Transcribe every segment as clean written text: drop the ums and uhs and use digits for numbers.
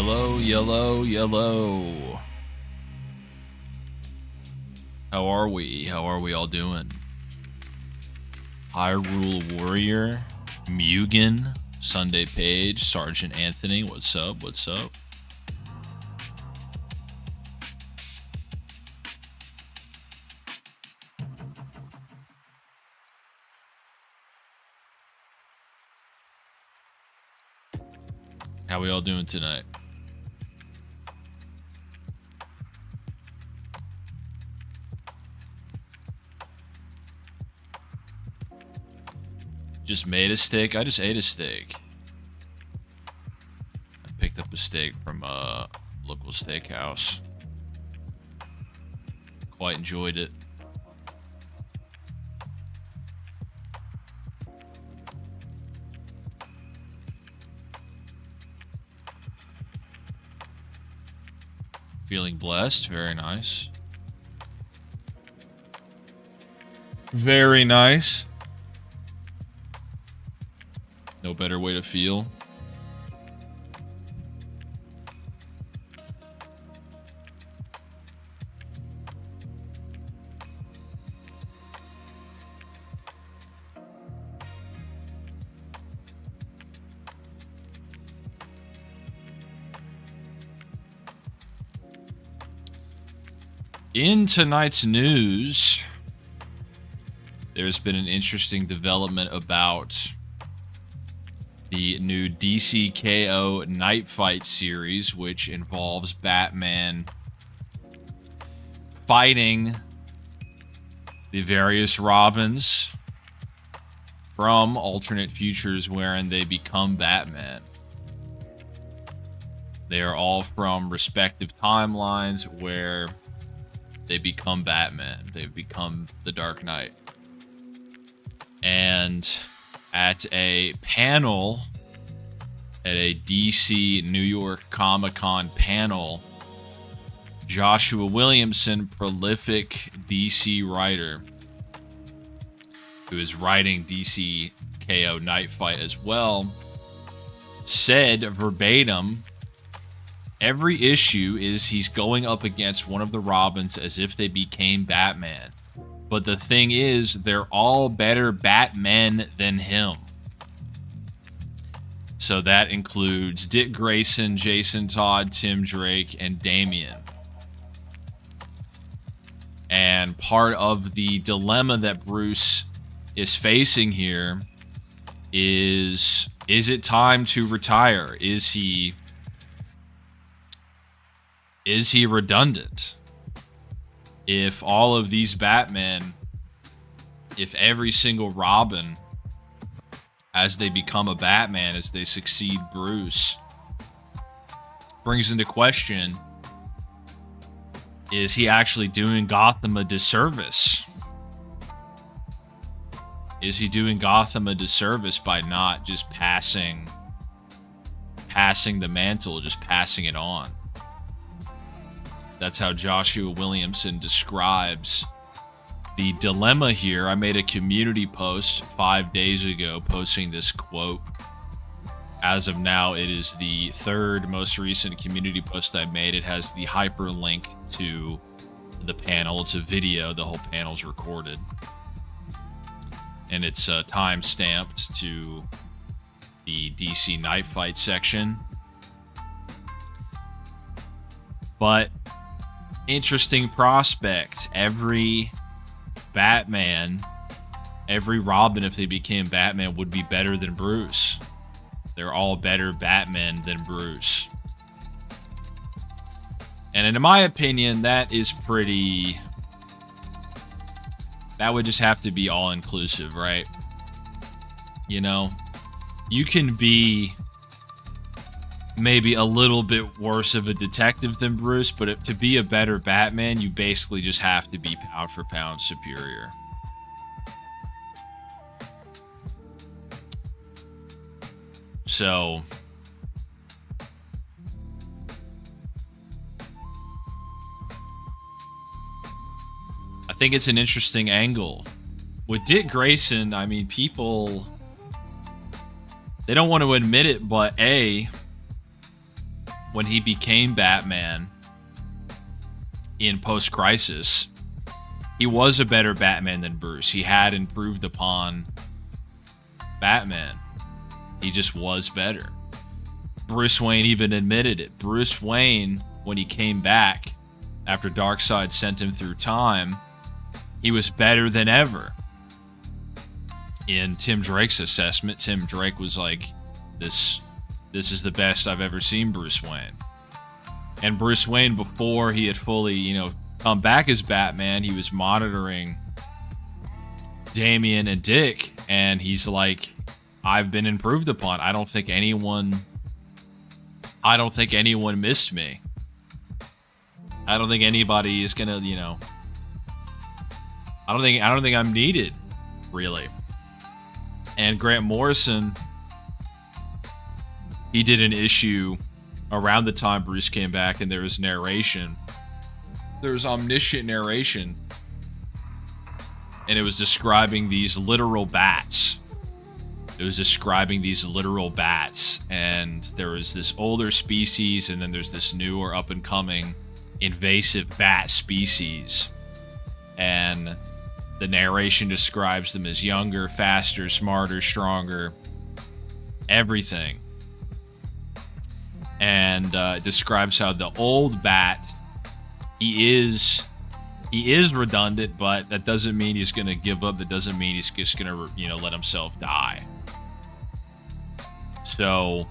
Yellow, yellow, yellow. How are we? How are we all doing? Hyrule Warrior, Mugen, Sunday Page, Sergeant Anthony, what's up? What's up? How we all doing tonight? Just made a steak? I just ate a steak. I picked up a steak from a local steakhouse. Quite enjoyed it. Feeling blessed. Very nice. Very nice. No better way to feel. In tonight's news, there's been an interesting development about the new DCKO Night Fight series, which involves Batman fighting the various Robins from alternate futures wherein they become Batman. They are all from respective timelines where they become Batman. They've become the Dark Knight. And at a panel, at a DC New York Comic-Con panel, Joshua Williamson, prolific DC writer, who is writing DC KO Night Fight as well, said verbatim, every issue is he's going up against one of the Robins as if they became Batman. But the thing is, they're all better Batmen than him. So that includes Dick Grayson, Jason Todd, Tim Drake, and Damian. And part of the dilemma that Bruce is facing here is it time to retire? Is he redundant? If all of these Batmen, if every single Robin, as they become a Batman, as they succeed Bruce, brings into question, is he actually doing Gotham a disservice? Is he doing Gotham a disservice by not just passing the mantle, just passing it on? That's how Joshua Williamson describes the dilemma here. I made a community post 5 days ago posting this quote. As of now, it is the third most recent community post I made. It has the hyperlink to the panel. It's a video. The whole panel's recorded. And it's time stamped to the DC Night Fight section. But interesting prospect. Every Batman, every Robin, if they became Batman, would be better than Bruce. They're all better Batmen than Bruce. And in my opinion, that is pretty... that would just have to be all-inclusive, right? You know? You can be maybe a little bit worse of a detective than Bruce, but to be a better Batman, you basically just have to be pound for pound superior. So I think it's an interesting angle. With Dick Grayson, I mean, people, they don't want to admit it, but A, when he became Batman in post-Crisis, he was a better Batman than Bruce. He had improved upon Batman. He just was better. Bruce Wayne even admitted it. Bruce Wayne, when he came back after Darkseid sent him through time, he was better than ever. In Tim Drake's assessment, Tim Drake was like, this is the best I've ever seen Bruce Wayne. And Bruce Wayne, before he had fully, come back as Batman, he was monitoring Damian and Dick, and he's like, I've been improved upon. I don't think anyone missed me. I don't think anybody is gonna, I don't think I'm needed, really. And Grant Morrison, he did an issue around the time Bruce came back, and there was narration. There was omniscient narration, and it was describing these literal bats. And there was this older species, and then there's this newer up-and-coming invasive bat species. And the narration describes them as younger, faster, smarter, stronger, everything. And it describes how the old bat, he is redundant, but that doesn't mean he's going to give up. That doesn't mean he's just going to, let himself die. So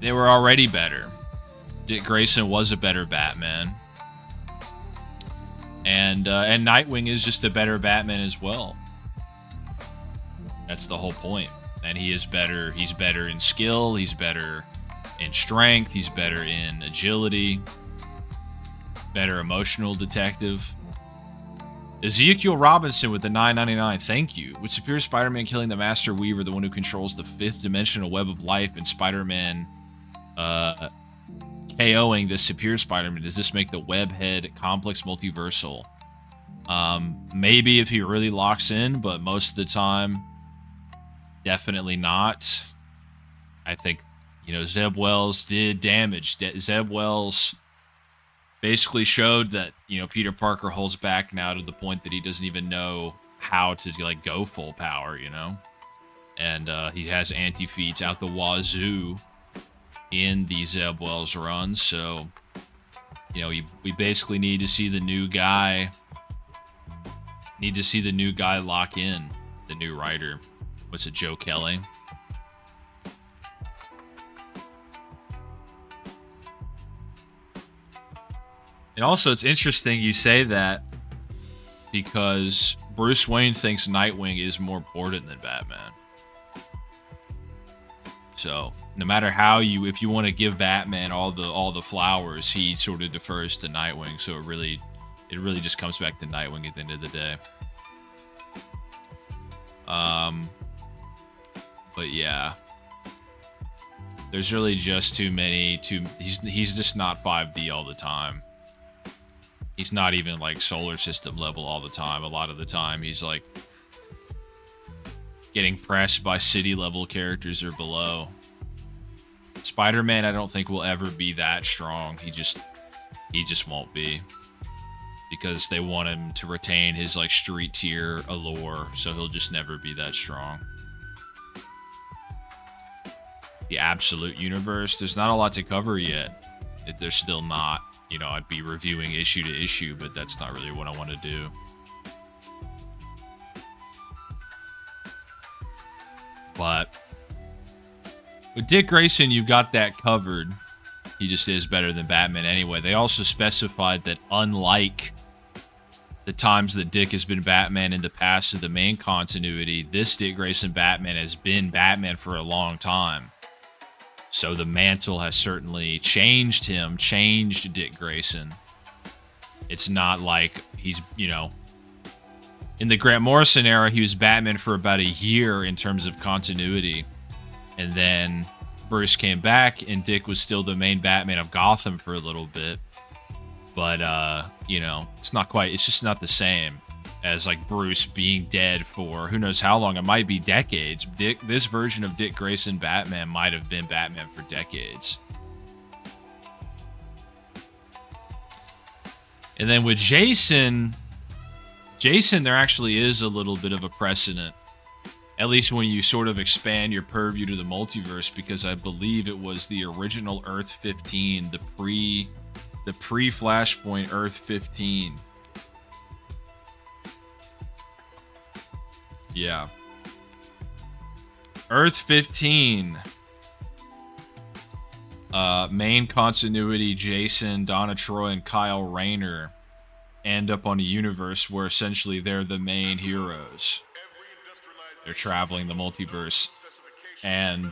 they were already better. Dick Grayson was a better Batman. And Nightwing is just a better Batman as well. That's the whole point. And he is better. He's better in skill. He's better in strength. He's better in agility. Better emotional detective. Ezekiel Robinson with the $9.99. Thank you. With Superior Spider-Man killing the Master Weaver, the one who controls the fifth dimensional web of life, and Spider-Man KOing the Superior Spider-Man, does this make the webhead complex multiversal? Maybe if he really locks in, but most of the time, definitely not. I think, Zeb Wells did damage. Zeb Wells basically showed that, Peter Parker holds back now to the point that he doesn't even know how to, go full power, And he has anti-feats out the wazoo in the Zeb Wells run, so, we basically need to see the new guy. Lock in, the new writer. What's it, Joe Kelly? And also, it's interesting you say that because Bruce Wayne thinks Nightwing is more important than Batman. So, no matter how if you want to give Batman all the flowers, he sort of defers to Nightwing. So it really just comes back to Nightwing at the end of the day. But yeah, there's really just too many. He's just not 5D all the time. He's not even like solar system level all the time. A lot of the time, he's like getting pressed by city level characters or below. Spider-Man, I don't think will ever be that strong. He just won't be, because they want him to retain his like street tier allure, so he'll just never be that strong. The absolute universe, there's not a lot to cover yet. There's still not. I'd be reviewing issue to issue, but that's not really what I want to do. But with Dick Grayson, you've got that covered. He just is better than Batman anyway. They also specified that unlike the times that Dick has been Batman in the past of the main continuity, this Dick Grayson Batman has been Batman for a long time. So the mantle has certainly changed Dick Grayson. It's not like he's, in the Grant Morrison era, he was Batman for about a year in terms of continuity. And then Bruce came back, and Dick was still the main Batman of Gotham for a little bit. But, it's not quite, it's just not the same. as like Bruce being dead for who knows how long. It might be decades. This version of Dick Grayson Batman might have been Batman for decades. And then with Jason, there actually is a little bit of a precedent. At least when you sort of expand your purview to the multiverse, because I believe it was the original Earth 15, the pre-Flashpoint Earth 15. Yeah. Earth 15. Main continuity, Jason, Donna Troy, and Kyle Rayner end up on a universe where essentially they're the main heroes. They're traveling the multiverse. And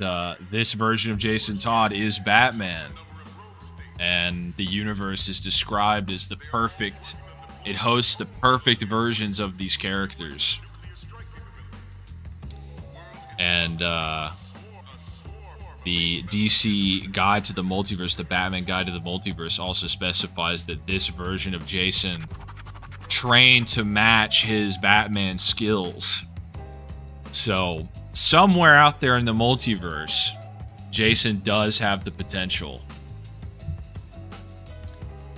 this version of Jason Todd is Batman. And the universe is described as the perfect... It hosts the perfect versions of these characters. And the DC Guide to the Multiverse, the Batman Guide to the Multiverse, also specifies that this version of Jason trained to match his Batman skills. So, somewhere out there in the multiverse, Jason does have the potential.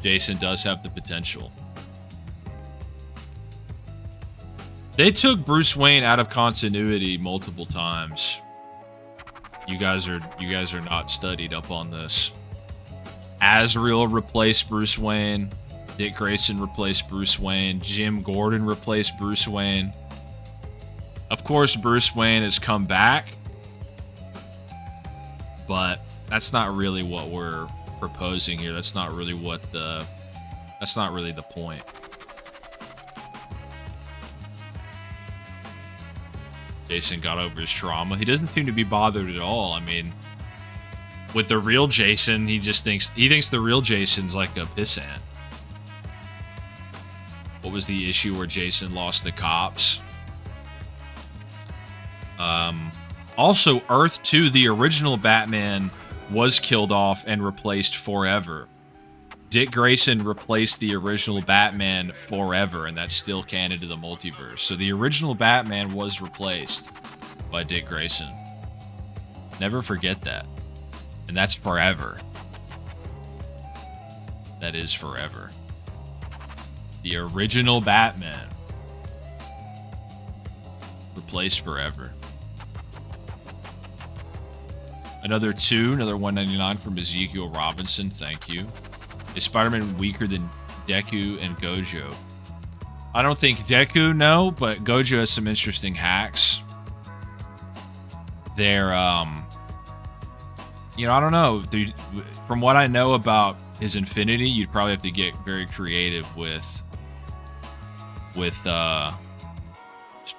Jason does have the potential. They took Bruce Wayne out of continuity multiple times. You guys are not studied up on this. Azrael replaced Bruce Wayne. Dick Grayson replaced Bruce Wayne. Jim Gordon replaced Bruce Wayne. Of course, Bruce Wayne has come back, but that's not really what we're proposing here. That's not really the point. Jason got over his trauma. He doesn't seem to be bothered at all. I mean, with the real Jason, he thinks the real Jason's like a pissant. What was the issue where Jason lost the cops? Also, Earth 2, the original Batman, was killed off and replaced forever. Dick Grayson replaced the original Batman forever, and that's still canon to the multiverse. So the original Batman was replaced by Dick Grayson. Never forget that. And that's forever. That is forever. The original Batman replaced forever. Another 199 from Ezekiel Robinson, thank you. Is Spider-Man weaker than Deku and Gojo? I don't think Deku, no, but Gojo has some interesting hacks. They're, I don't know. From what I know about his Infinity, you'd probably have to get very creative with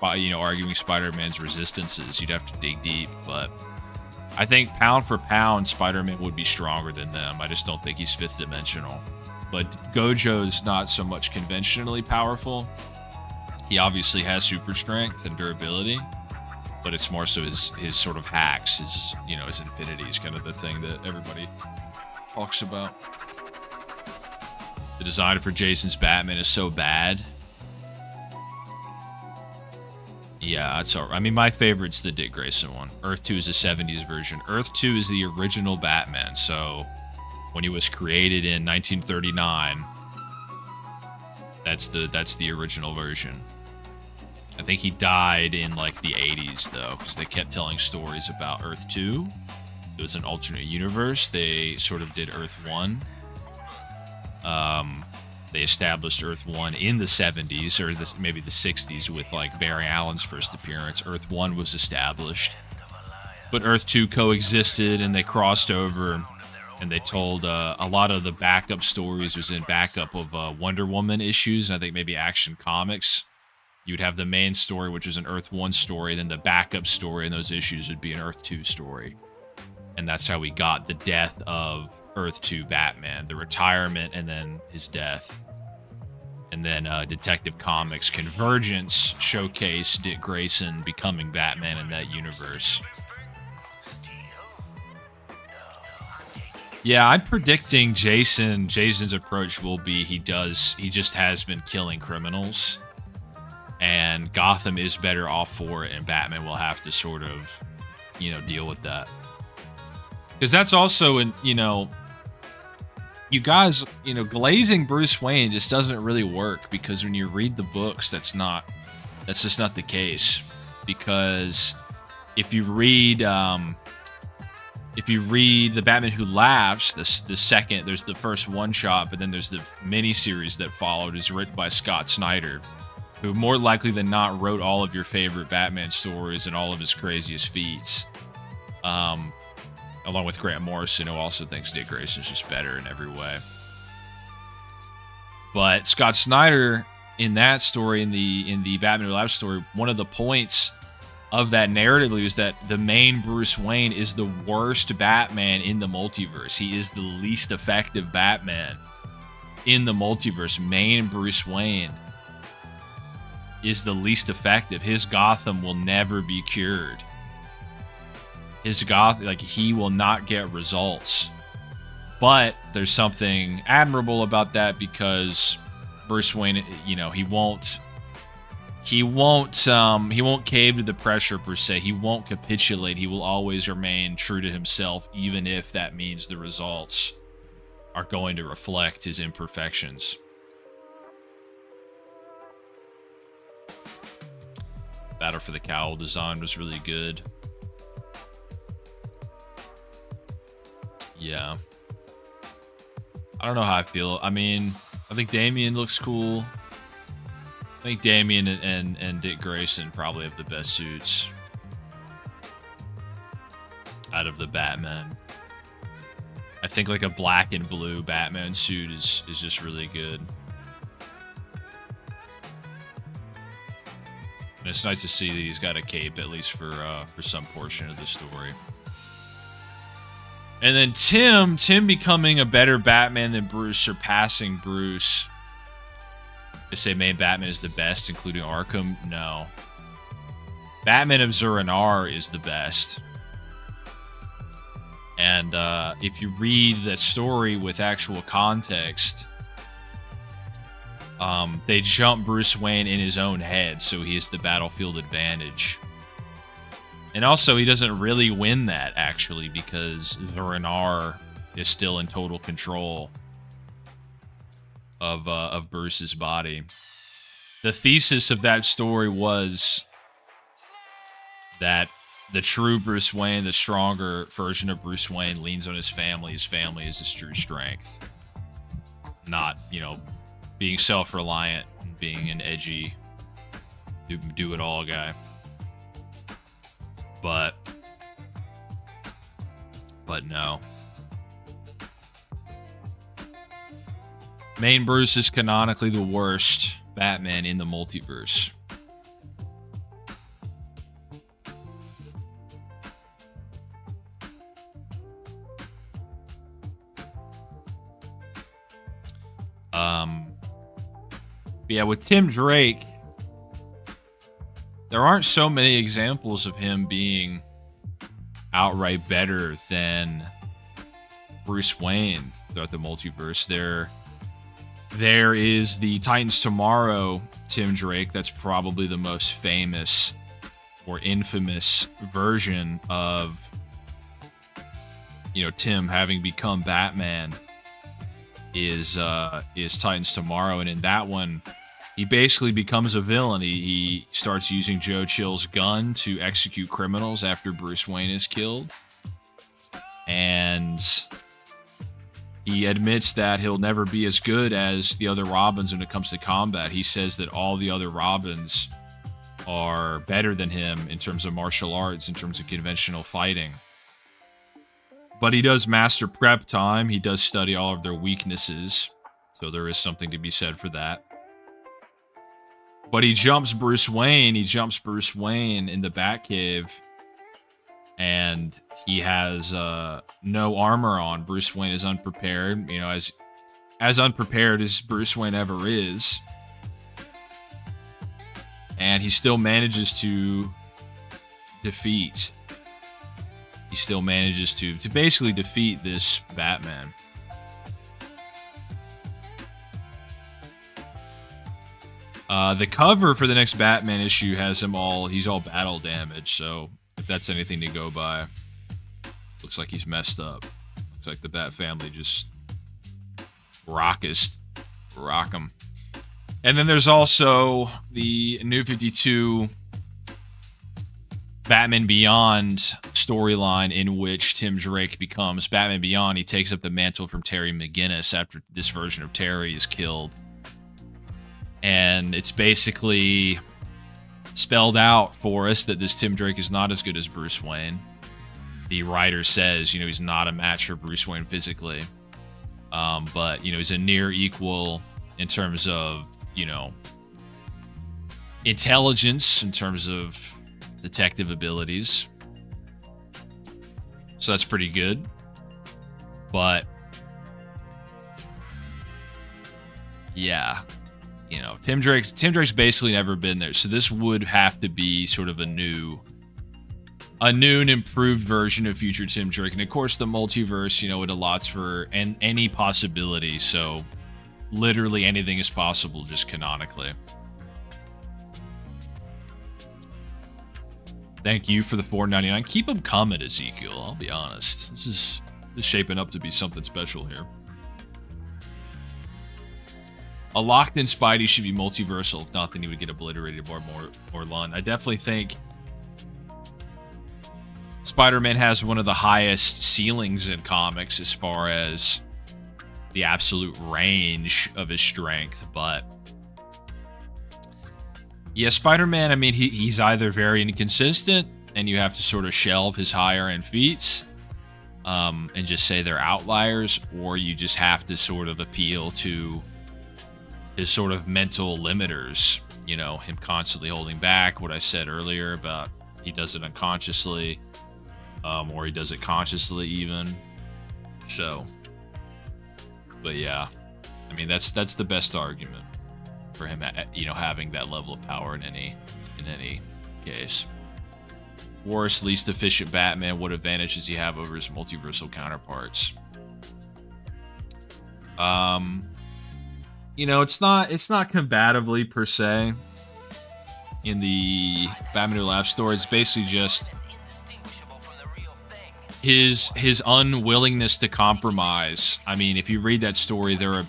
arguing Spider-Man's resistances. You'd have to dig deep, but I think pound for pound, Spider-Man would be stronger than them. I just don't think he's fifth dimensional. But Gojo's not so much conventionally powerful. He obviously has super strength and durability, but it's more so his sort of hacks, his Infinity is kind of the thing that everybody talks about. The design for Jason's Batman is so bad. Yeah, it's alright. I mean, my favorite's the Dick Grayson one. Earth 2 is a 70s version. Earth 2 is the original Batman, so when he was created in 1939, that's the original version. I think he died in like the 80s though, because they kept telling stories about Earth 2. It was an alternate universe. They sort of did Earth 1. They established Earth 1 in the 70s, or maybe the 60s, with like Barry Allen's first appearance. Earth 1 was established, but Earth 2 coexisted, and they crossed over, and they told a lot of the backup stories was in backup of Wonder Woman issues, and I think maybe Action Comics. You'd have the main story, which is an Earth 1 story, then the backup story in those issues would be an Earth 2 story. And that's how we got the death of Earth 2 Batman, the retirement, and then his death. And then Detective Comics Convergence showcased Dick Grayson becoming Batman in that universe. Yeah, I'm predicting Jason's approach will be he just has been killing criminals. and Gotham is better off for it, and Batman will have to sort of, deal with that. Because that's also, you guys, glazing Bruce Wayne just doesn't really work, because when you read the books, that's just not the case. Because if you read The Batman Who Laughs, the second, there's the first one shot, but then there's the miniseries that followed, is written by Scott Snyder, who more likely than not wrote all of your favorite Batman stories and all of his craziest feats. Along with Grant Morrison, who also thinks Dick Grayson's just better in every way. But Scott Snyder, in that story, in the Batman Who Laughs story, one of the points of that narrative was that the main Bruce Wayne is the worst Batman in the multiverse. He is the least effective Batman in the multiverse. Main Bruce Wayne is the least effective. His Gotham will never be cured. He will not get results. But there's something admirable about that, because Bruce Wayne, he won't cave to the pressure per se. He won't capitulate. He will always remain true to himself, even if that means the results are going to reflect his imperfections. Battle for the Cowl design was really good. Yeah. I don't know how I feel. I mean, I think Damian looks cool. I think Damian and Dick Grayson probably have the best suits out of the Batman. I think like a black and blue Batman suit is just really good. And it's nice to see that he's got a cape, at least for some portion of the story. And then Tim becoming a better Batman than Bruce, surpassing Bruce. They say main Batman is the best, including Arkham. No. Batman of Zur-En-Arrh is the best. And if you read that story with actual context, they jump Bruce Wayne in his own head, so he has the battlefield advantage. And also, he doesn't really win that, actually, because Zur-En-Arrh is still in total control of Bruce's body. The thesis of that story was that the true Bruce Wayne, the stronger version of Bruce Wayne, leans on his family. His family is his true strength. Not, being self-reliant and being an edgy, do-it-all guy. But no. Main Bruce is canonically the worst Batman in the multiverse. Yeah, with Tim Drake, there aren't so many examples of him being outright better than Bruce Wayne throughout the multiverse. There is the Titans Tomorrow Tim Drake. That's probably the most famous or infamous version of, Tim having become Batman is Titans Tomorrow. And in that one, he basically becomes a villain. He starts using Joe Chill's gun to execute criminals after Bruce Wayne is killed. And he admits that he'll never be as good as the other Robins when it comes to combat. He says that all the other Robins are better than him in terms of martial arts, in terms of conventional fighting. But he does master prep time. He does study all of their weaknesses. So there is something to be said for that. But he jumps Bruce Wayne. He jumps Bruce Wayne in the Batcave. And he has no armor on. Bruce Wayne is unprepared. As unprepared as Bruce Wayne ever is. And he still manages to defeat. He still manages to basically defeat this Batman. The cover for the next Batman issue has he's all battle damage, so if that's anything to go by, looks like he's messed up. Looks like the Bat family just rock him. And then there's also the New 52 Batman Beyond storyline in which Tim Drake becomes Batman Beyond. He takes up the mantle from Terry McGinnis after this version of Terry is killed. And it's basically spelled out for us that this Tim Drake is not as good as Bruce Wayne. The writer says, he's not a match for Bruce Wayne physically. But, he's a near equal in terms of, intelligence, in terms of detective abilities. So that's pretty good. But, yeah. Tim Drake's basically never been there. So this would have to be sort of a new and improved version of future Tim Drake. And of course the multiverse, it allots for any possibility. So literally anything is possible, just canonically. Thank you for the $4.99. Keep them coming, Ezekiel. I'll be honest. This is shaping up to be something special here. A locked-in Spidey should be multiversal. If not, then he would get obliterated or Lund. I definitely think Spider-Man has one of the highest ceilings in comics as far as the absolute range of his strength. But yeah, Spider-Man, he's either very inconsistent and you have to sort of shelve his higher-end feats and just say they're outliers, or you just have to sort of appeal to his sort of mental limiters, him constantly holding back, what I said earlier about he does it unconsciously, or he does it consciously even. So, but yeah, that's the best argument for him, having that level of power in any case. Worst, least efficient Batman. What advantage does he have over his multiversal counterparts? It's not combatively per se in the Batman Who Laughs story. It's basically just his unwillingness to compromise. If you read that story, there are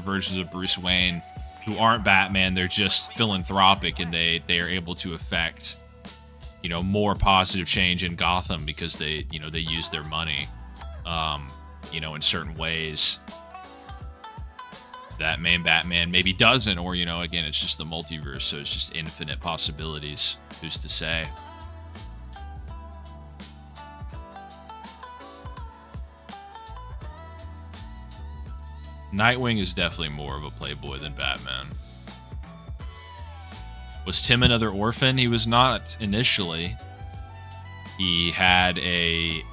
versions of Bruce Wayne who aren't Batman. They're just philanthropic, and they are able to affect, more positive change in Gotham because they use their money, in certain ways that main Batman maybe doesn't, or, again, it's just the multiverse, so it's just infinite possibilities. Who's to say? Nightwing is definitely more of a playboy than Batman. Was Tim another orphan? He was not initially. He had a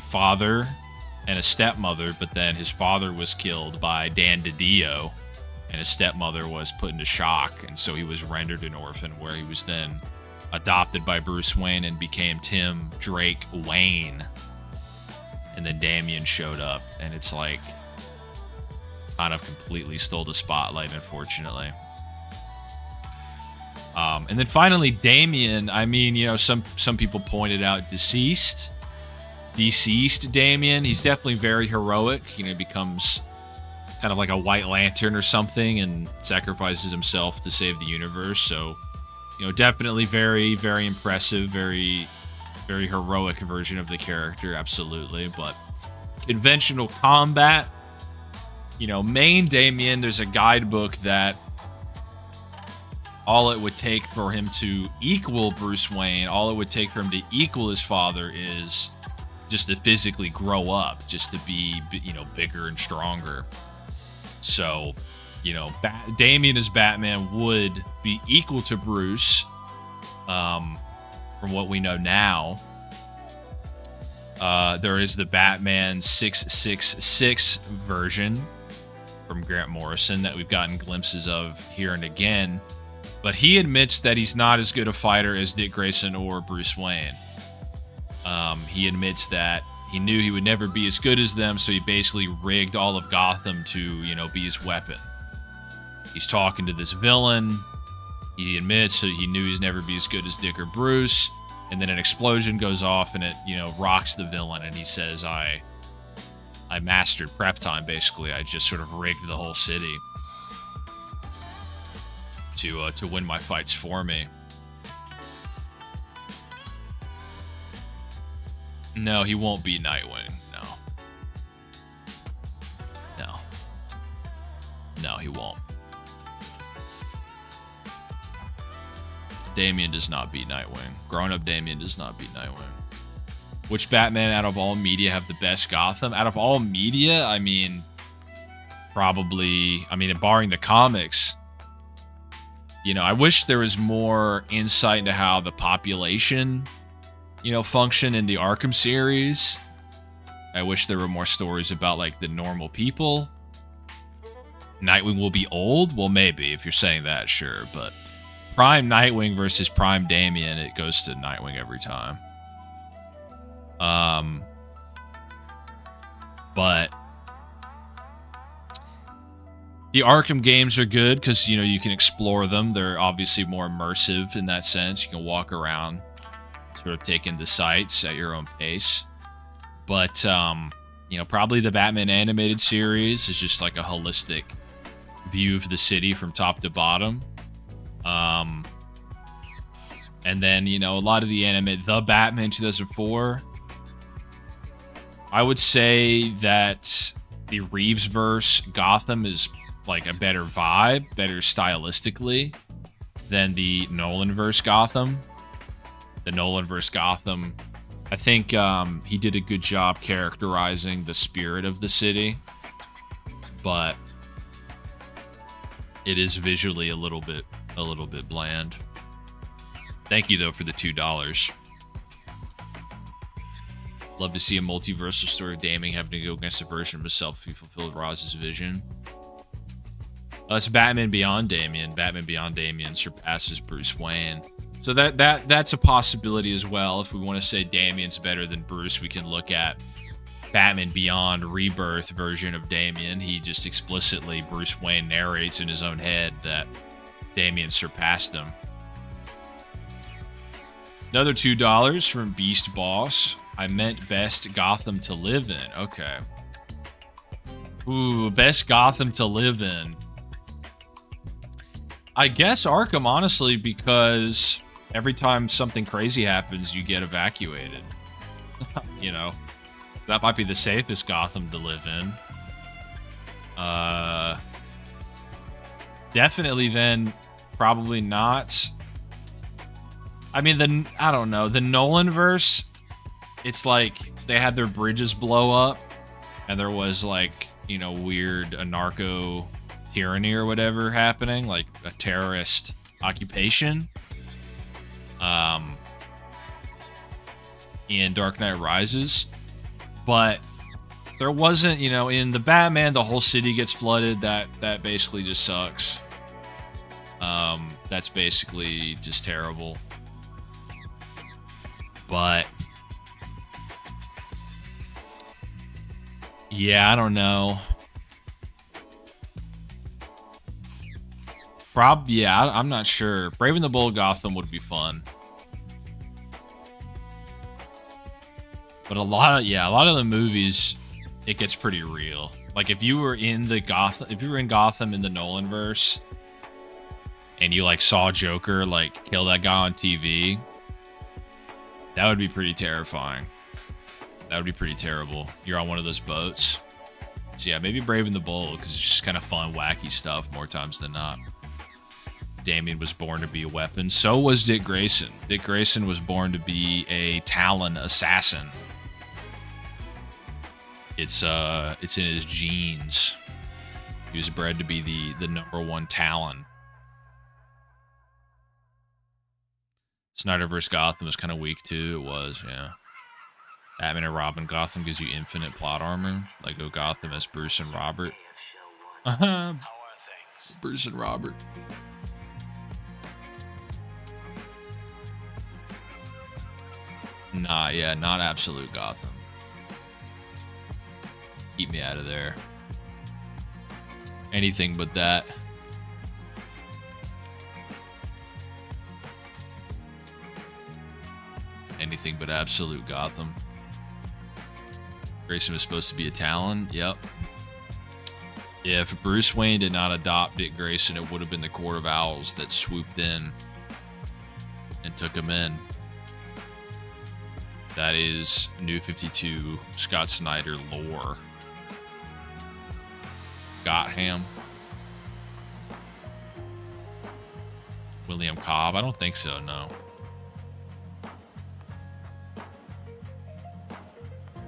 father and a stepmother, but then his father was killed by Dan DiDio, and his stepmother was put into shock, and so he was rendered an orphan, where he was then adopted by Bruce Wayne and became Tim Drake Wayne. And then Damian showed up, and it's like kind of completely stole the spotlight, unfortunately. And then finally, Damian, some people pointed out deceased Damian. He's definitely very heroic. He becomes kind of like a White Lantern or something and sacrifices himself to save the universe. So, definitely very, very impressive, very, very heroic version of the character, absolutely. But conventional combat, main Damian, there's a guidebook that all it would take for him to equal Bruce Wayne, all it would take for him to equal his father is just to physically grow up, just to be, bigger and stronger. So, Damian as Batman would be equal to Bruce, from what we know now. There is the Batman 666 version from Grant Morrison that we've gotten glimpses of here and again. But he admits that he's not as good a fighter as Dick Grayson or Bruce Wayne. He admits that he knew he would never be as good as them, so he basically rigged all of Gotham to, be his weapon. He's talking to this villain. He admits that he knew he's never be as good as Dick or Bruce. And then an explosion goes off and it, rocks the villain. And he says, I mastered prep time, basically. I just sort of rigged the whole city to win my fights for me. No, he won't be Nightwing. No, he won't. Damian does not beat Nightwing. Grown-up Damian does not beat Nightwing. Which Batman out of all media have the best Gotham? Out of all media, I mean, probably, barring the comics, I wish there was more insight into how the population, function in the Arkham series. I wish there were more stories about, like, the normal people. Nightwing will be old? Well, maybe, if you're saying that, sure, but Prime Nightwing versus Prime Damian, it goes to Nightwing every time. But the Arkham games are good because, you can explore them. They're obviously more immersive in that sense. You can walk around, sort of take in the sights at your own pace. But, probably the Batman animated series is just like a holistic view of the city from top to bottom. And then, a lot of the The Batman 2004, I would say that the Reeves-verse Gotham is like a better vibe, better stylistically than the Nolan-verse Gotham. The Nolan-verse Gotham, I think he did a good job characterizing the spirit of the city, but it is visually a little bit bland. Thank you though for the $2. Love to see a multiversal story of Damian having to go against a version of himself if he fulfilled Roz's vision. It's Batman Beyond Damian. Batman Beyond Damian surpasses Bruce Wayne. So that's a possibility as well. If we want to say Damian's better than Bruce, we can look at Batman Beyond Rebirth version of Damian. He just explicitly, Bruce Wayne narrates in his own head that Damian surpassed him. Another $2 from Beast Boss. I meant best Gotham to live in. Okay. Ooh, best Gotham to live in. I guess Arkham, honestly, because every time something crazy happens, you get evacuated. That might be the safest Gotham to live in. Definitely then, probably not. I don't know. The Nolan-verse, it's like they had their bridges blow up, and there was like, weird anarcho tyranny or whatever happening, like a terrorist occupation. In Dark Knight Rises. But there wasn't, in the Batman, the whole city gets flooded. That basically just sucks. That's basically just terrible. But yeah, I don't know. I'm not sure. Brave and the Bold Gotham would be fun. But a lot of the movies, it gets pretty real. Like if you were in Gotham in the Nolanverse, and you like saw Joker like kill that guy on TV, that would be pretty terrifying. That would be pretty terrible. You're on one of those boats. So yeah, maybe Brave and the Bold, because it's just kind of fun, wacky stuff more times than not. Damian was born to be a weapon. So was Dick Grayson. Dick Grayson was born to be a Talon assassin. It's in his genes. He was bred to be the #1 Talon. Snyderverse Gotham was kind of weak too. It was, yeah. Batman and Robin Gotham gives you infinite plot armor. Lego Gotham as Bruce and Robert. Bruce and Robert. Nah, yeah, not absolute Gotham. Keep me out of there. Anything but that. anything but absolute Gotham. Grayson was supposed to be a Talon. Yep. Yeah, if Bruce Wayne did not adopt Dick Grayson, it would have been the Court of Owls that swooped in and took him in. That is New 52 Scott Snyder lore. Gotham. William Cobb? I don't think so, no.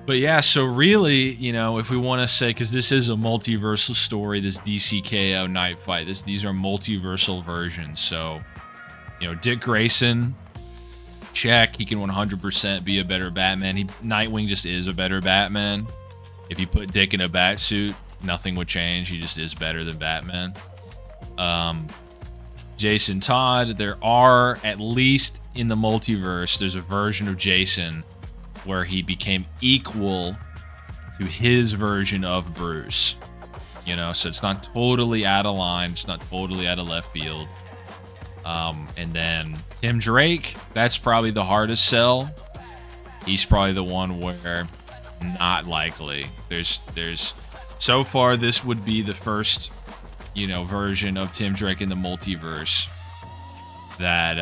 But yeah, so really, you know, if we want to say, because this is a multiversal story, this DCKO Night Fight, these are multiversal versions. So, you know, Dick Grayson, check. He can 100% be a better Batman. Nightwing just is a better Batman. If you put Dick in a bat suit, nothing would change. He just is better than Batman. Jason Todd, there are, at least in the multiverse, there's a version of Jason where he became equal to his version of Bruce. You know, so it's not totally out of line. It's not totally out of left field. And then Tim Drake, that's probably the hardest sell. He's probably the one where not likely. There's so far this would be the first, you know, version of Tim Drake in the multiverse that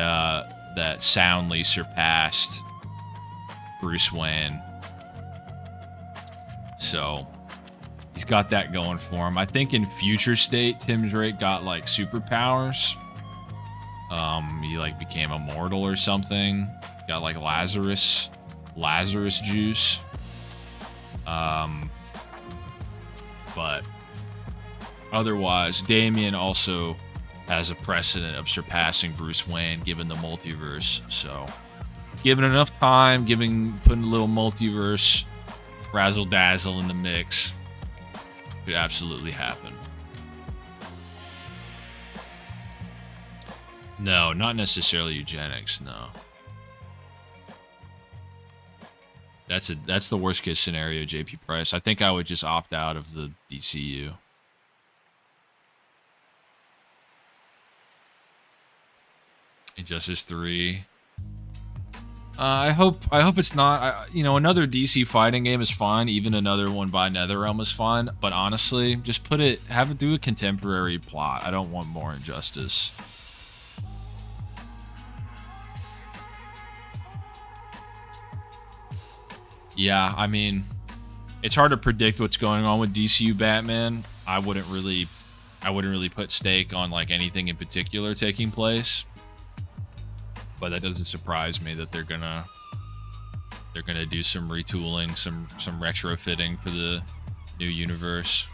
that soundly surpassed Bruce Wayne. So he's got that going for him. I think in Future State, Tim Drake got like superpowers. He like became immortal or something. Got like Lazarus juice. But otherwise, Damian also has a precedent of surpassing Bruce Wayne given the multiverse. So given enough time, putting a little multiverse razzle dazzle in the mix, could absolutely happen. No, not necessarily eugenics, no. That's the worst case scenario, JP Price. I think I would just opt out of the DCU. Injustice 3. I hope it's not. You know, another DC fighting game is fine. Even another one by NetherRealm is fine. But honestly, just have it do a contemporary plot. I don't want more Injustice. Yeah, I mean, it's hard to predict what's going on with DCU Batman. I wouldn't really put stake on like anything in particular taking place. But that doesn't surprise me that they're gonna do some retooling, some retrofitting for the new universe.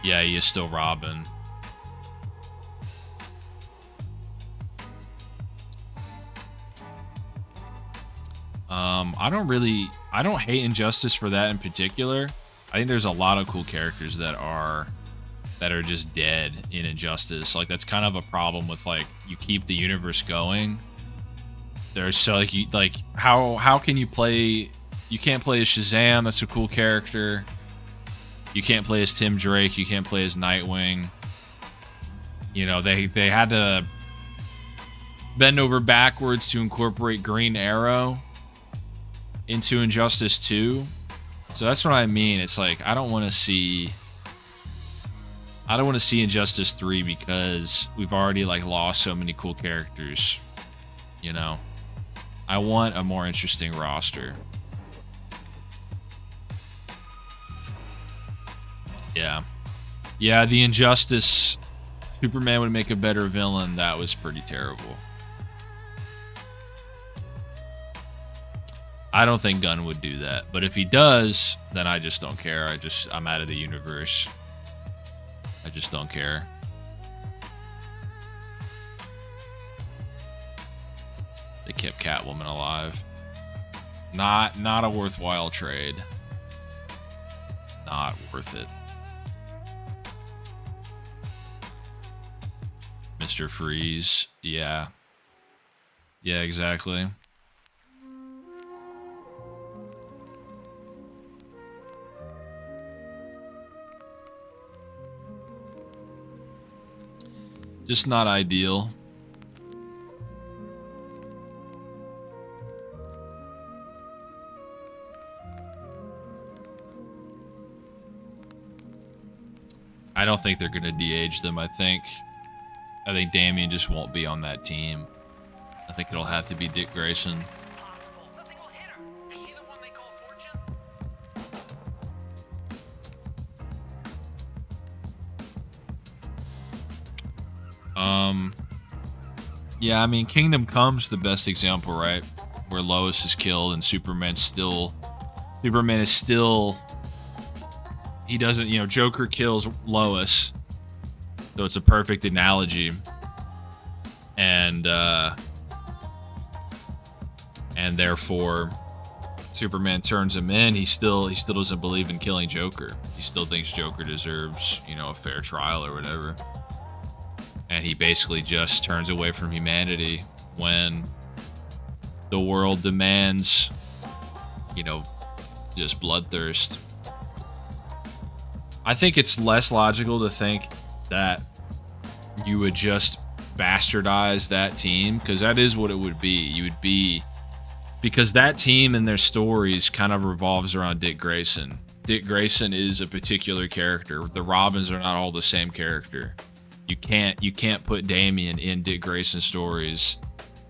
Yeah, he is still Robin. I don't hate Injustice for that in particular. I think there's a lot of cool characters that are just dead in Injustice. Like that's kind of a problem with like you keep the universe going. There's so like how can you play? You can't play as Shazam. That's a cool character. You can't play as Tim Drake. You can't play as Nightwing. You know they had to bend over backwards to incorporate Green Arrow into Injustice 2. So that's what I mean. It's like I don't want to see Injustice 3 because we've already like lost so many cool characters. You know, I want a more interesting roster. Yeah, the Injustice Superman would make a better villain. That was pretty terrible. I don't think Gunn would do that, but if he does, then I just don't care. I'm out of the universe. I just don't care. They kept Catwoman alive. Not a worthwhile trade. Not worth it. Mr. Freeze. Yeah. Yeah, exactly. Just not ideal. I don't think they're going to de-age them. I think Damian just won't be on that team. I think it'll have to be Dick Grayson. Yeah, I mean, Kingdom Come's the best example, right? Where Lois is killed and Superman is still, he doesn't, you know, Joker kills Lois. So it's a perfect analogy. And therefore Superman turns him in. He still doesn't believe in killing Joker. He still thinks Joker deserves, you know, a fair trial or whatever. And he basically just turns away from humanity when the world demands, you know, just bloodthirst. I think it's less logical to think that you would just bastardize that team, because that is what it would be. You would be, because that team and their stories kind of revolves around Dick Grayson. Dick Grayson is a particular character. The Robins are not all the same character. You can't put Damian in Dick Grayson's stories.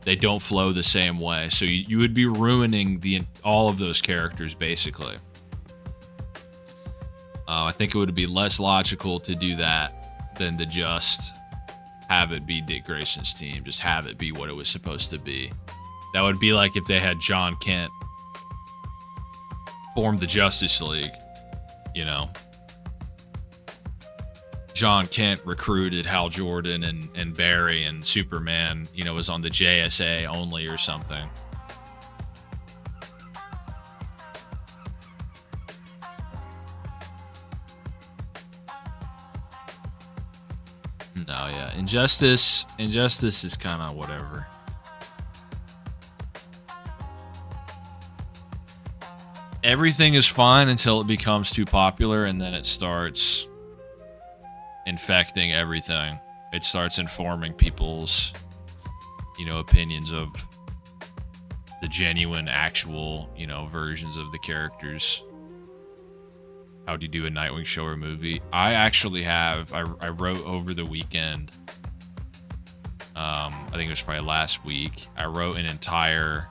They don't flow the same way. So you would be ruining all of those characters, basically. I think it would be less logical to do that than to just have it be Dick Grayson's team. Just have it be what it was supposed to be. That would be like if they had John Kent form the Justice League, you know. John Kent recruited Hal Jordan and Barry, and Superman, you know, was on the JSA only or something. No, yeah. Injustice is kind of whatever. Everything is fine until it becomes too popular, and then it starts infecting everything. It starts informing people's, you know, opinions of the genuine, actual, you know, versions of the characters. How do you do a Nightwing show or movie? I actually have. I wrote over the weekend. I think it was probably last week. I wrote an entire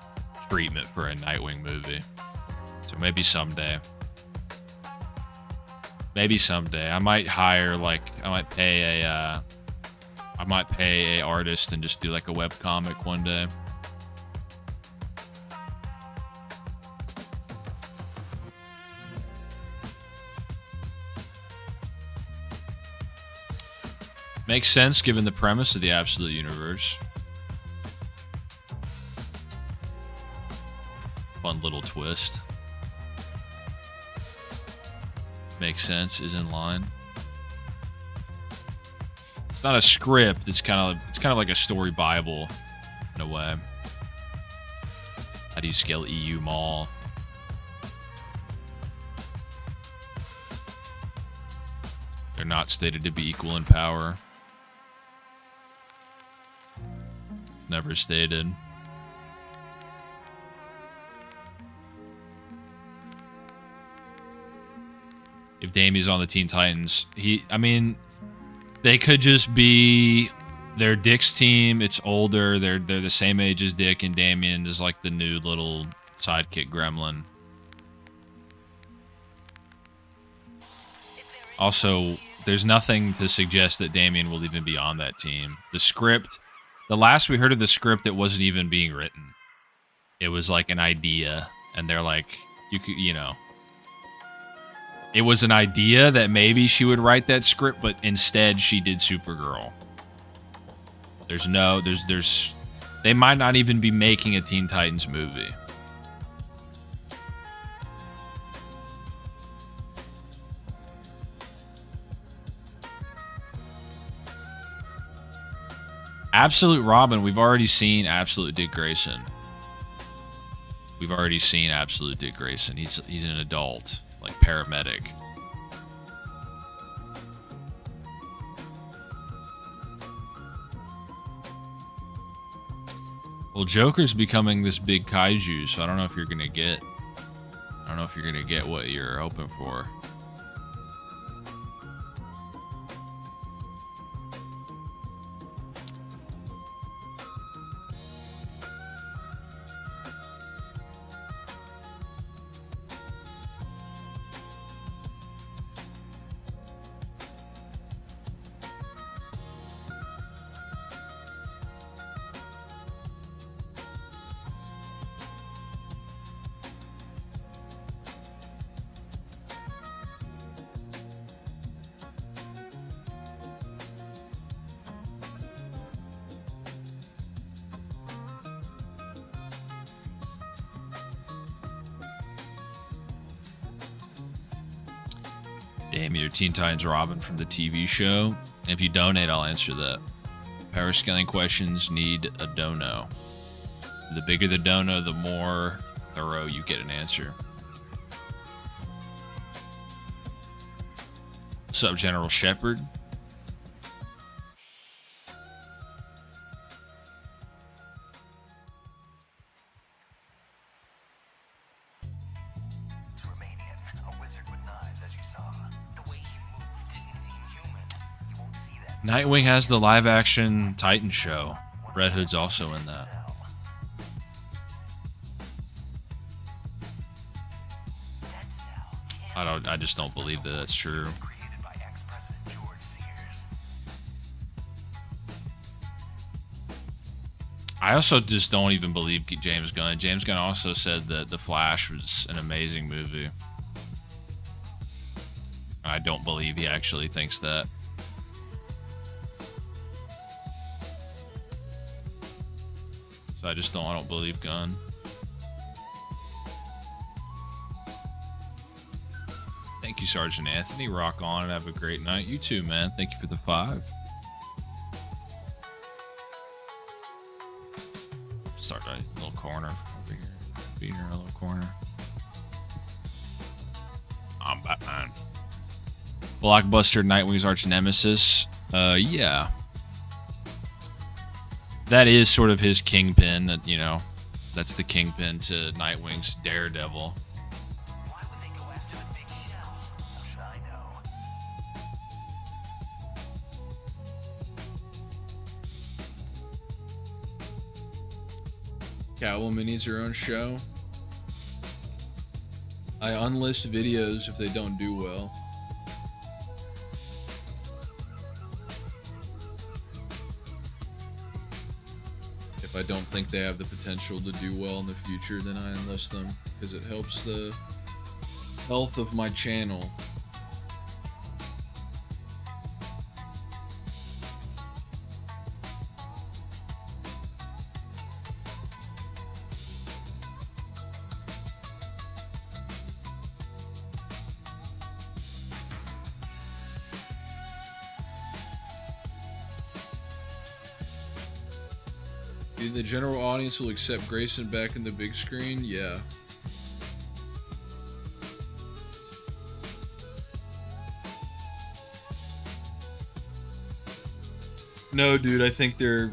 treatment for a Nightwing movie. So maybe someday. Maybe someday. I might hire, like, I might pay a artist and just do like a webcomic one day. Makes sense given the premise of the Absolute Universe. Fun little twist. Makes sense, is in line. It's not a script, it's kind of like a story bible in a way. How do you scale EU Mall? They're not stated to be equal in power. It's never stated. If Damian's on the Teen Titans, I mean, they could just be, they're Dick's team. It's older. They're the same age as Dick, and Damian is like the new little sidekick gremlin. Also, there's nothing to suggest that Damian will even be on that team. The script, the last we heard of the script, it wasn't even being written. It was like an idea, and they're like, you know. It was an idea that maybe she would write that script, but instead she did Supergirl. They might not even be making a Teen Titans movie. Absolute Robin, we've already seen Absolute Dick Grayson. We've already seen Absolute Dick Grayson. He's an adult. Like paramedic. Well, Joker's becoming this big kaiju, so I don't know if you're gonna get what you're hoping for. Damn, your Teen Titans Robin from the TV show. If you donate, I'll answer that. Power scaling questions need a dono. The bigger the dono, the more thorough you get an answer. What's up, General Shepard? Nightwing has the live-action Titan show. Red Hood's also in that. I just don't believe that that's true. I also just don't even believe James Gunn. James Gunn also said that The Flash was an amazing movie. I don't believe he actually thinks that. So I don't believe Gunn. Thank you, Sergeant Anthony. Rock on and have a great night. You too, man. Thank you for the 5. Start a little corner over here. Be here in a little corner. I'm Batman. Blockbuster, Nightwing's arch nemesis. Yeah. That is sort of his kingpin. That, you know, that's the kingpin to Nightwing's Daredevil. Why would they go after the big shell? How should I know? Catwoman needs her own show. I unlist videos if they don't do well. If I don't think they have the potential to do well in the future, then I enlist them because it helps the health of my channel. The general audience will accept Grayson back in the big screen? Yeah. No, dude, I think they're...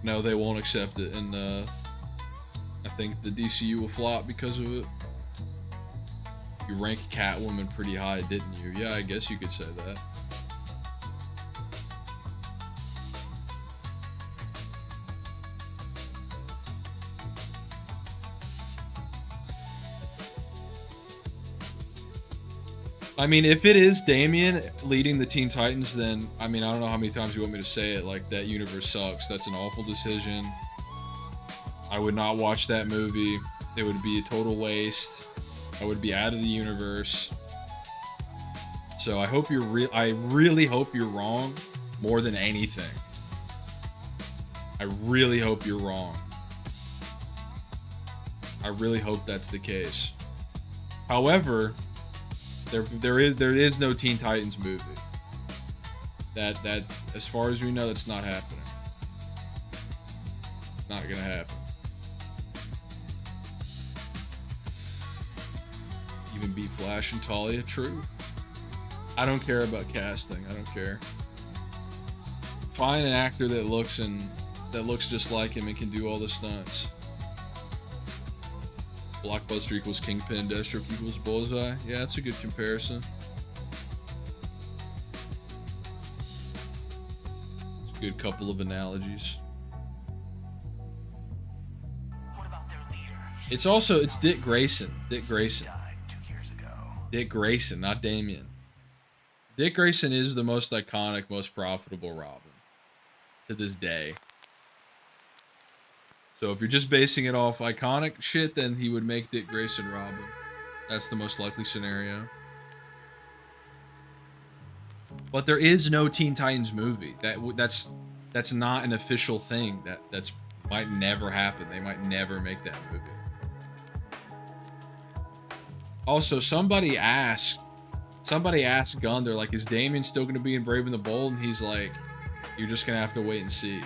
No, they won't accept it, and I think the DCU will flop because of it. You rank Catwoman pretty high, didn't you? Yeah, I guess you could say that. I mean, if it is Damian leading the Teen Titans, then, I mean, I don't know how many times you want me to say it, like, that universe sucks. That's an awful decision. I would not watch that movie. It would be a total waste. I would be out of the universe. So I hope I really hope you're wrong more than anything. I really hope you're wrong. I really hope that's the case. However, there is no Teen Titans movie. That as far as we know, that's not happening. It's not gonna happen. Even beat Flash and Talia, true. I don't care about casting. I don't care. Find an actor that looks just like him and can do all the stunts. Blockbuster equals Kingpin, Deathstroke equals Bullseye. Yeah, that's a good comparison. It's a good couple of analogies. What about their leader? It's Dick Grayson. Dick Grayson. Died 2 years ago. Dick Grayson, not Damian. Dick Grayson is the most iconic, most profitable Robin to this day. So if you're just basing it off iconic shit, then he would make Dick Grayson Robin. That's the most likely scenario. But there is no Teen Titans movie. That's not an official thing. That's might never happen. They might never make that movie. Also, somebody asked Gunn, they're like, is Damien still going to be in Brave and the Bold? And he's like, you're just going to have to wait and see.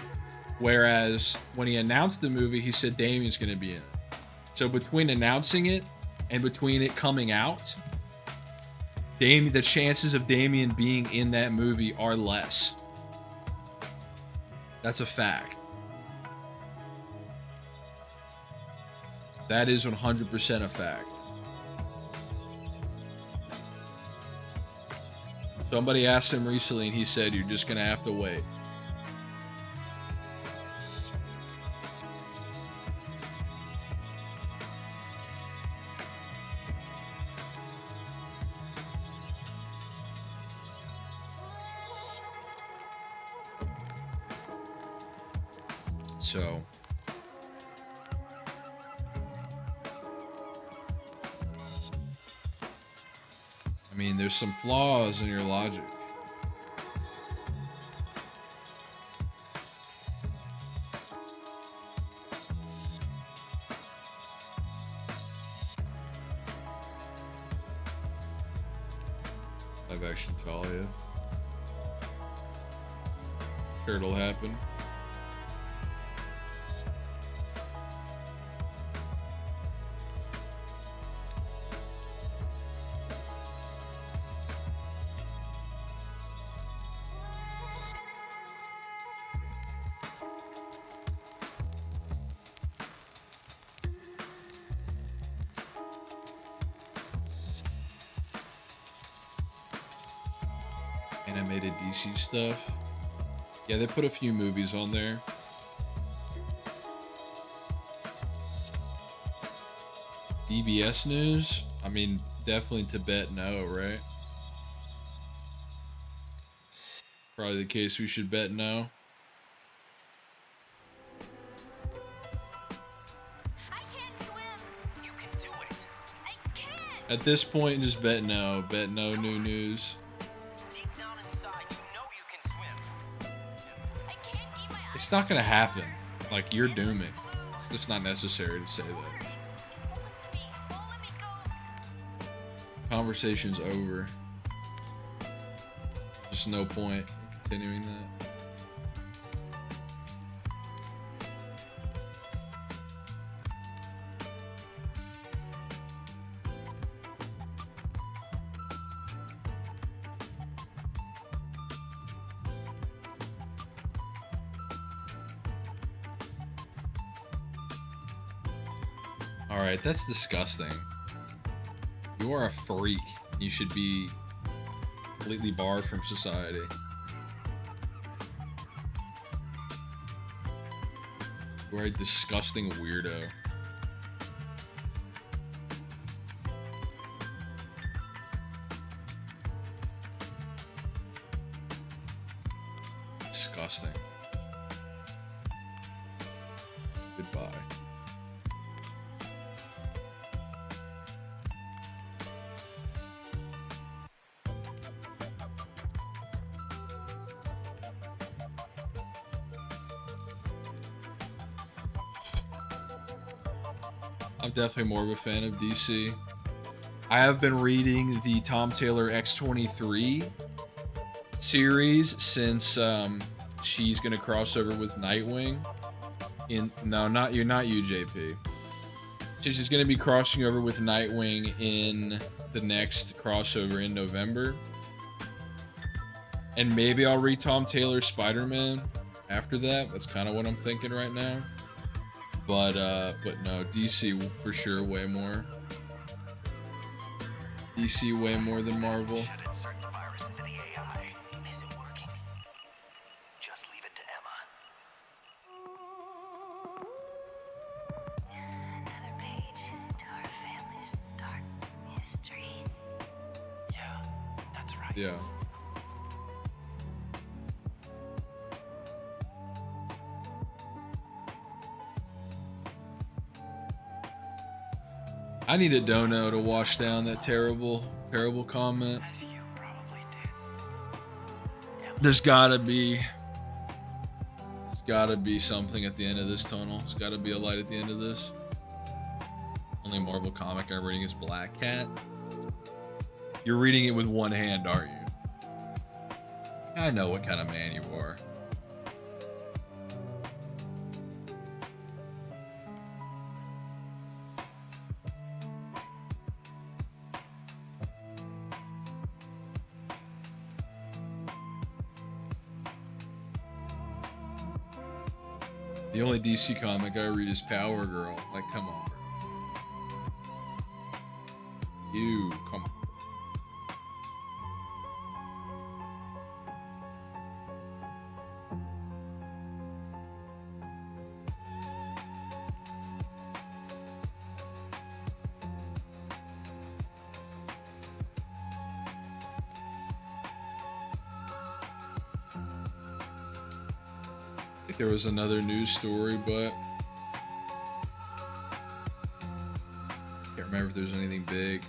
Whereas when he announced the movie, he said Damien's going to be in it. So between announcing it and between it coming out, the chances of Damien being in that movie are less. That's a fact. That is 100% a fact. Somebody asked him recently, and he said, "You're just gonna have to wait." So, I mean, there's some flaws in your logic. Live action Talia. Sure, it'll happen. Animated DC stuff. Yeah, they put a few movies on there. DBS news? I mean, definitely Tibet no, right? Probably the case we should bet no. I can't swim. You can do it. I can't. At this point, just bet no. Bet no new news. Deep down inside, you know you can swim. I can't keep my eyes. It's not gonna happen. Like, you're dooming. It's just not necessary to say that. Won't let me go. Conversation's over. Just no point in continuing that. Alright, that's disgusting. You are a freak. You should be completely barred from society. You are a disgusting weirdo. Disgusting. Goodbye. I'm definitely more of a fan of DC. I have been reading the Tom Taylor X-23 series since she's gonna cross over with Nightwing. Not you, JP. She's gonna be crossing over with Nightwing in the next crossover in November. And maybe I'll read Tom Taylor's Spider-Man after that. That's kind of what I'm thinking right now. But no, DC for sure way more. DC way more than Marvel. Insert the virus into the AI. Is it working? Just leave it to Emma. Another page to our family's dark history. Yeah, that's right. Yeah. I need a dono to wash down that terrible comment. As you probably did. There's gotta be something at the end of this tunnel. There's gotta be a light at the end of this. Only Marvel comic I'm reading is Black Cat. You're reading it with one hand, aren't you? I know what kind of man you are. The only DC comic I read is Power Girl. Like, come on. You, come on. I think there was another news story, but can't remember if there's anything big.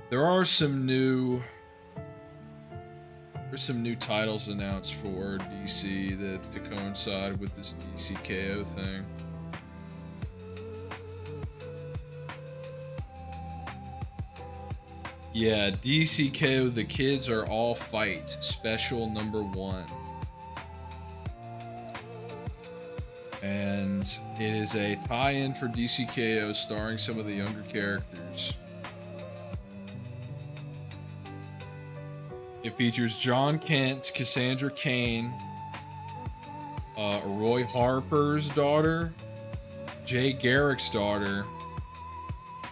There are some new titles announced for DC that to coincide with this DCKO thing. Yeah, DCKO The Kids Are All Fight Special #1. And it is a tie-in for DCKO starring some of the younger characters. It features John Kent, Cassandra Cain, Roy Harper's daughter, Jay Garrick's daughter,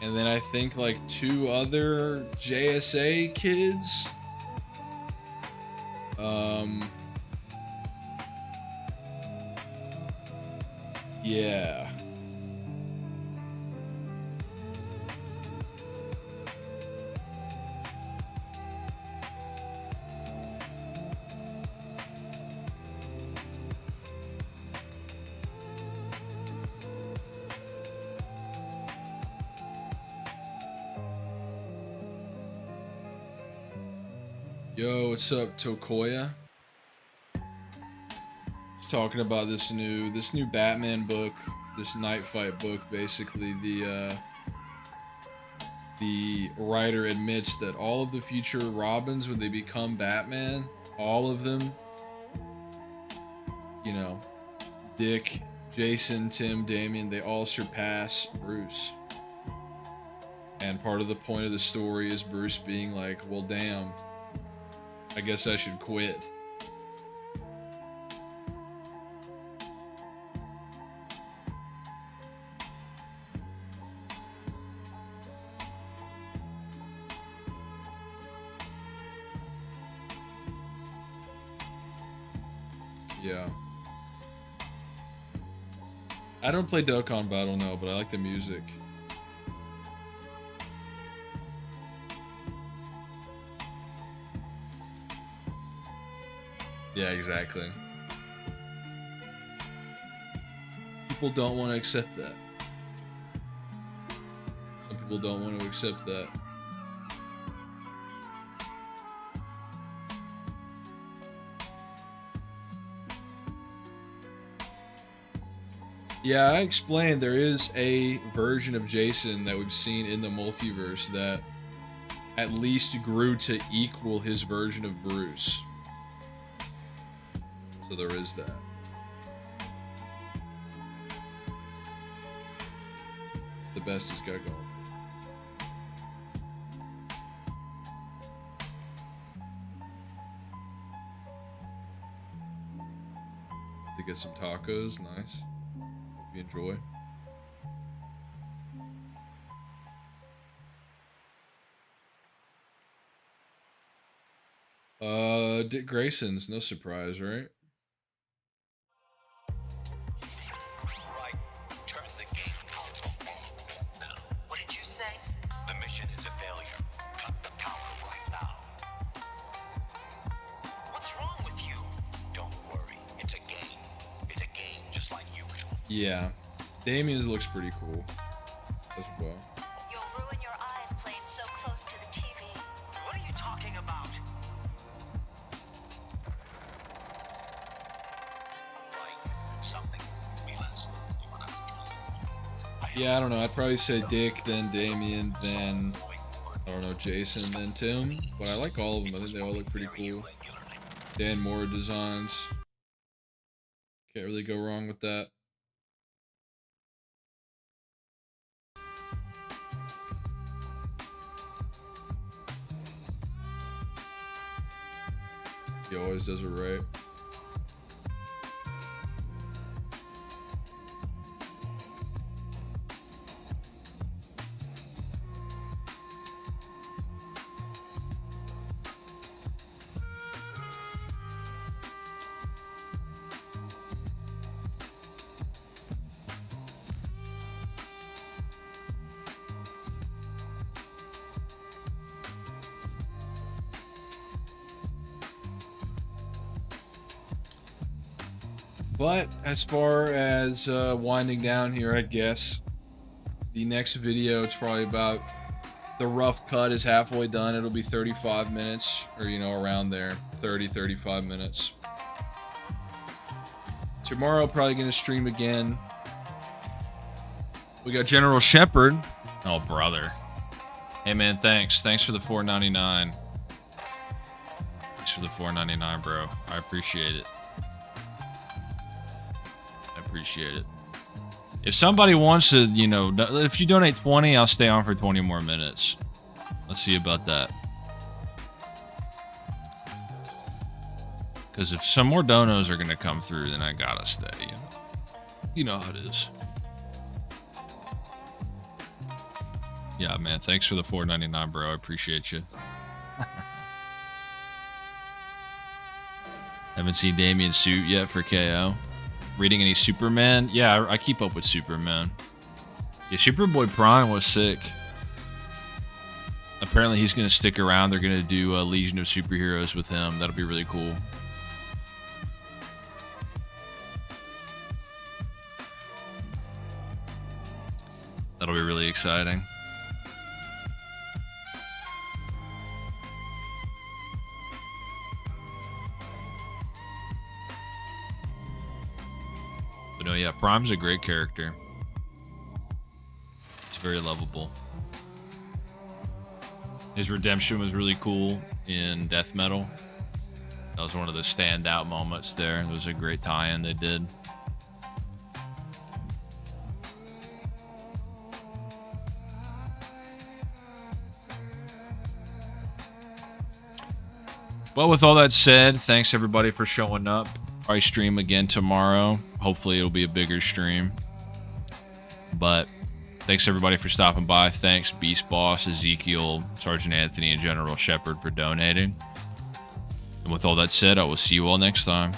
and then I think like 2 other JSA kids. Yeah. Yo, what's up, Tokoya? He's talking about this new Batman book, this Night Fight book. Basically, the writer admits that all of the future Robins, when they become Batman, all of them, you know, Dick, Jason, Tim, Damian, they all surpass Bruce. And part of the point of the story is Bruce being like, well, damn, I guess I should quit. Yeah. I don't play Dokkan Battle, no, but I like the music. Yeah, exactly. People don't want to accept that. Some people don't want to accept that. Yeah, I explained there is a version of Jason that we've seen in the multiverse that at least grew to equal his version of Bruce. So there is that. It's the best he's got going. To get some tacos, nice. Hope you enjoy. Dick Grayson's no surprise, right? Right. Turn the game console off. What did you say? The mission is a failure. Cut the power right now. What's wrong with you? Don't worry. It's a game. It's a game just like usual. Yeah. Damien's looks pretty cool as well. You'll ruin your eyes playing so close to the TV. What are you talking about? Right. Something we last. I Yeah, I don't know. I'd probably say Dick, then Damien, then I don't know, Jason, then Tim. But I like all of them. I think they all look pretty cool. Dan Moore designs. Can't really go wrong with that. He always does it right. But as far as winding down here, I guess the next video, it's probably about the rough cut is halfway done. It'll be 35 minutes, or you know, around there, 35 minutes. Tomorrow, probably gonna stream again. We got General Shepard. Oh, brother. Hey, man, thanks. Thanks for the $4.99. Thanks for the $4.99, bro. I appreciate it. Appreciate it. If somebody wants to, you know, if you donate 20, I'll stay on for 20 more minutes. Let's see about that. Because if some more donos are going to come through, then I gotta stay. You know how it is. Yeah, man. Thanks for the $4.99, bro. I appreciate you. Haven't seen Damien's suit yet for KO. Reading any Superman? Yeah, I keep up with Superman. Yeah, Superboy Prime was sick. Apparently he's going to stick around. They're going to do a Legion of Superheroes with him. That'll be really cool. That'll be really exciting. But no, yeah, Prime's a great character. It's very lovable. His redemption was really cool in Death Metal. That was one of the standout moments there. It was a great tie-in they did. Well, with all that said, thanks everybody for showing up. Probably stream again tomorrow. Hopefully it'll be a bigger stream. But thanks everybody for stopping by. Thanks Beast Boss, Ezekiel, Sergeant Anthony, and General Shepard for donating. And with all that said, I will see you all next time.